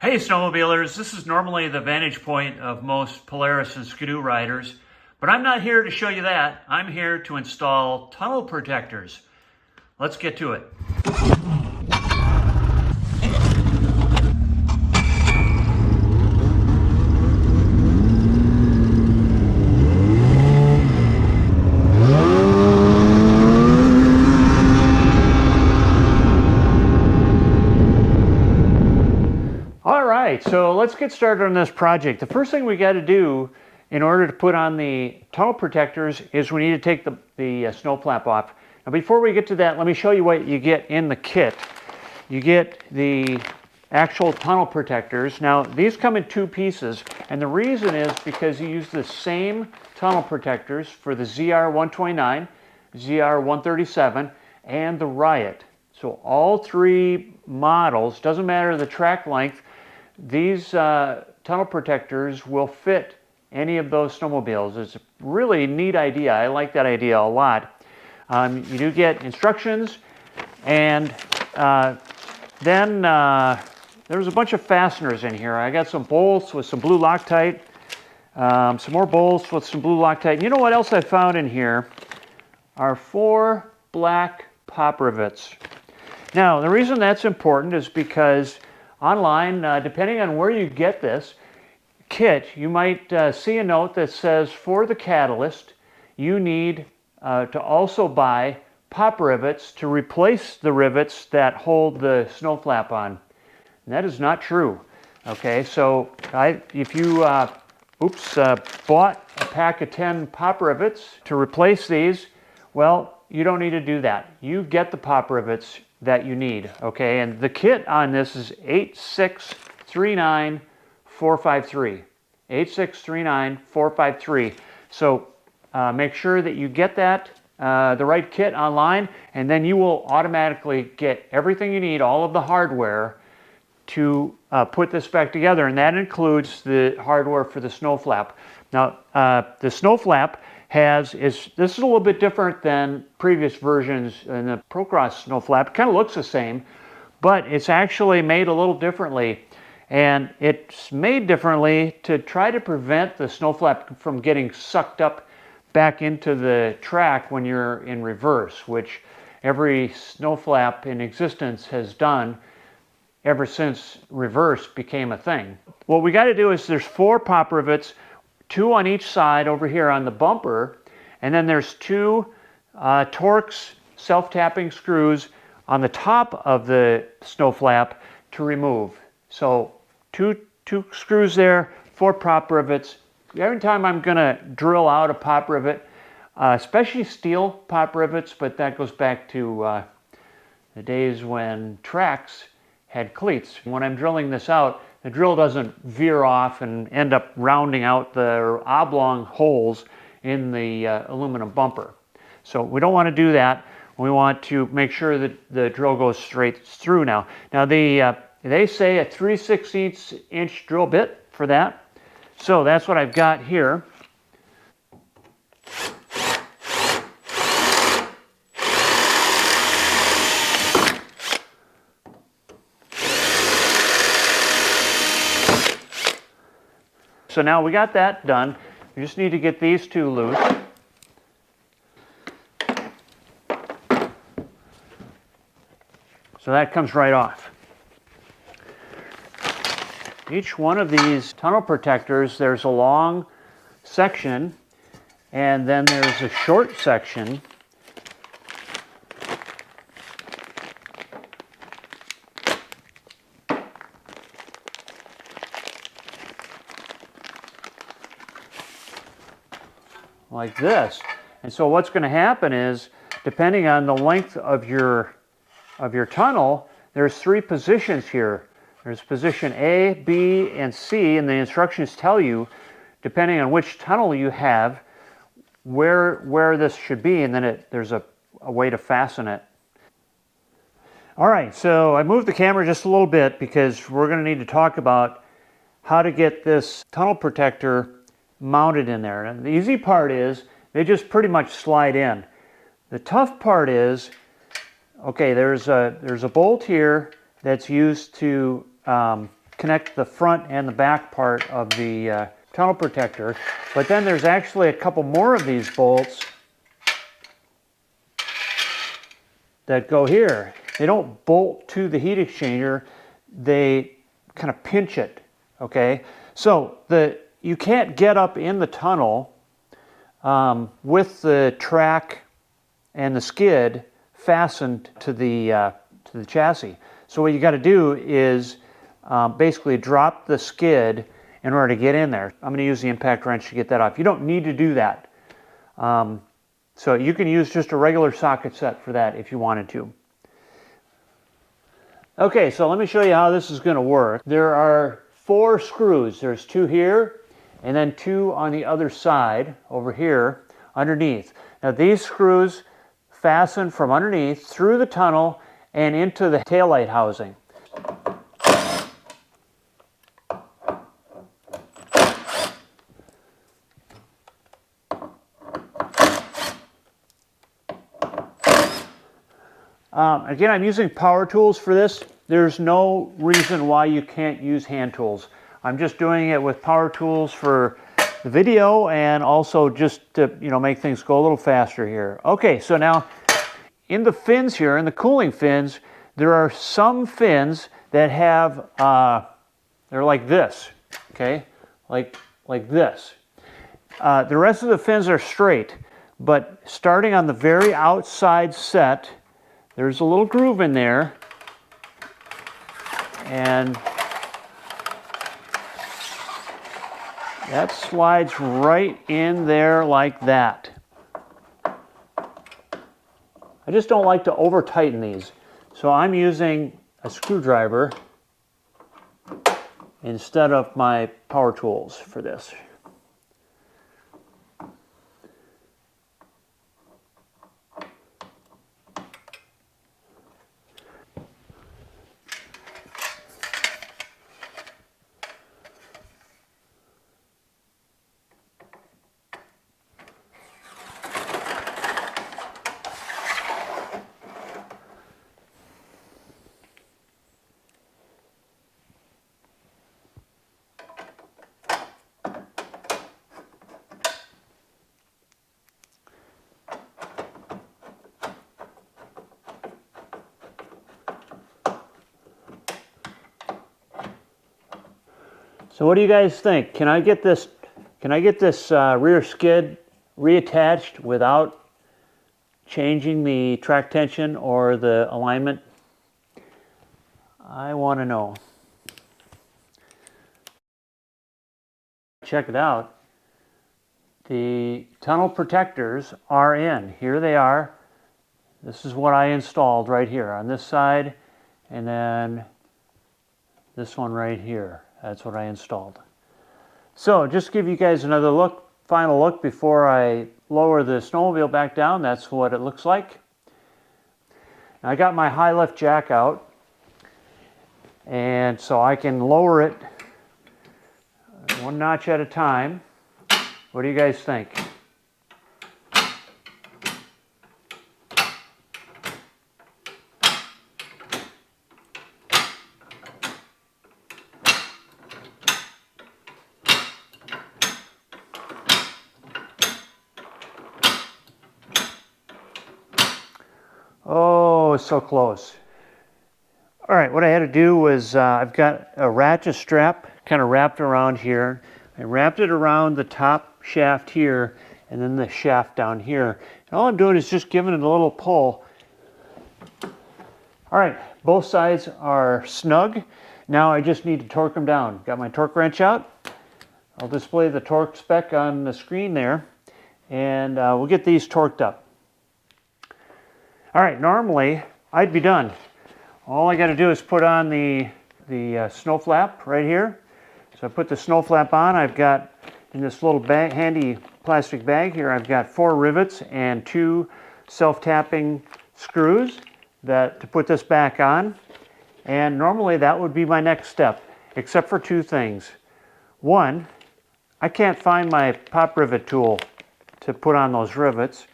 Hey snowmobilers, this is normally the vantage point of most Polaris and Skidoo riders, but I'm not here to show you that. I'm here to install tunnel protectors. Let's get to it. All right, so let's get started on this project. The first thing we got to do in order to put on the tunnel protectors is we need to take the snow flap off. Now before we get to that, let me show you what you get in the kit. You get the actual tunnel protectors. Now these come in two pieces, and the reason is because you use the same tunnel protectors for the ZR129, ZR137, and the Riot. So all three models, doesn't matter the track length, these tunnel protectors will fit any of those snowmobiles. It's a really neat idea. I like that idea a lot. You do get instructions, and then there's a bunch of fasteners in here. I got some bolts with some blue Loctite, some more bolts with some blue Loctite. And you know what else I found in here are 4 black pop rivets. Now, the reason that's important is because online, depending on where you get this kit, you might see a note that says, for the catalyst, you need to also buy pop rivets to replace the rivets that hold the snow flap on. And that is not true. Okay, so if you bought a pack of 10 pop rivets to replace these, well, you don't need to do that. You get the pop rivets that you need, okay? And the kit on this is 8639453. 8639453. So make sure that you get that, the right kit online, and then you will automatically get everything you need, all of the hardware, to put this back together, and that includes the hardware for the snow flap. Now, the snow flap this is a little bit different than previous versions in the Procross snow flap. It kind of looks the same, but it's actually made a little differently. And it's made differently to try to prevent the snow flap from getting sucked up back into the track when you're in reverse, which every snow flap in existence has done ever since reverse became a thing. What we got to do is there's 4 pop rivets, 2 on each side over here on the bumper, and then there's 2 Torx self-tapping screws on the top of the snow flap to remove. So two screws there, 4 pop rivets. Every time I'm going to drill out a pop rivet, especially steel pop rivets, but that goes back to the days when tracks had cleats. When I'm drilling this out, the drill doesn't veer off and end up rounding out the oblong holes in the aluminum bumper. So we don't want to do that. We want to make sure that the drill goes straight through now. Now they say a 3/16 inch drill bit for that. So that's what I've got here. So now we got that done. We just need to get these 2 loose. So that comes right off. Each one of these tunnel protectors, there's a long section, and then there's a short section. Like this. And so what's going to happen is, depending on the length of your tunnel, there's 3 positions here. There's position A, B, and C, and the instructions tell you, depending on which tunnel you have, where this should be, and then there's a way to fasten it. All right, so I moved the camera just a little bit because we're going to need to talk about how to get this tunnel protector mounted in there. And the easy part is they just pretty much slide in. The tough part is, okay, there's a bolt here that's used to connect the front and the back part of the tunnel protector. But then there's actually a couple more of these bolts that go here. They don't bolt to the heat exchanger, they kind of pinch it, okay? So you can't get up in the tunnel with the track and the skid fastened to the chassis. So what you got to do is basically drop the skid in order to get in there. I'm going to use the impact wrench to get that off. You don't need to do that. So you can use just a regular socket set for that if you wanted to. Okay, so let me show you how this is going to work. There are 4 screws. There's 2 here and then 2 on the other side over here underneath. Now these screws fasten from underneath through the tunnel and into the taillight housing. Again, I'm using power tools for this. There's no reason why you can't use hand tools. I'm just doing it with power tools for the video and also just to, make things go a little faster here. Okay, so now in the fins here, in the cooling fins, there are some fins that have, they're like this, okay? Like this. The rest of the fins are straight, but starting on the very outside set, there's a little groove in there, and that slides right in there like that. I just don't like to over tighten these, so I'm using a screwdriver instead of my power tools for this. So what do you guys think? Can I get this rear skid reattached without changing the track tension or the alignment? I want to know. Check it out. The tunnel protectors are in. Here they are. This is what I installed right here on this side, and then this one right here. That's what I installed. So just to give you guys another look, final look before I lower the snowmobile back down. That's what it looks like. Now I got my high lift jack out, and so I can lower it 1 notch at a time. What do you guys think? Oh, so close. All right, what I had to do was I've got a ratchet strap kind of wrapped around here. I wrapped it around the top shaft here and then the shaft down here. And all I'm doing is just giving it a little pull. All right, both sides are snug. Now I just need to torque them down. Got my torque wrench out. I'll display the torque spec on the screen there, and we'll get these torqued up. All right, normally I'd be done. All I got to do is put on the snow flap right here. So I put the snow flap on. I've got in this little bag, handy plastic bag here, I've got 4 rivets and 2 self-tapping screws to put this back on. And normally that would be my next step, except for 2 things. One, I can't find my pop rivet tool to put on those rivets.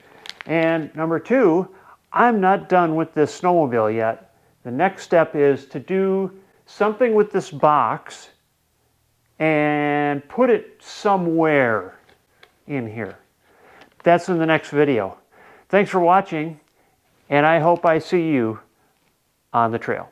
And number 2, I'm not done with this snowmobile yet. The next step is to do something with this box and put it somewhere in here. That's in the next video. Thanks for watching, and I hope I see you on the trail.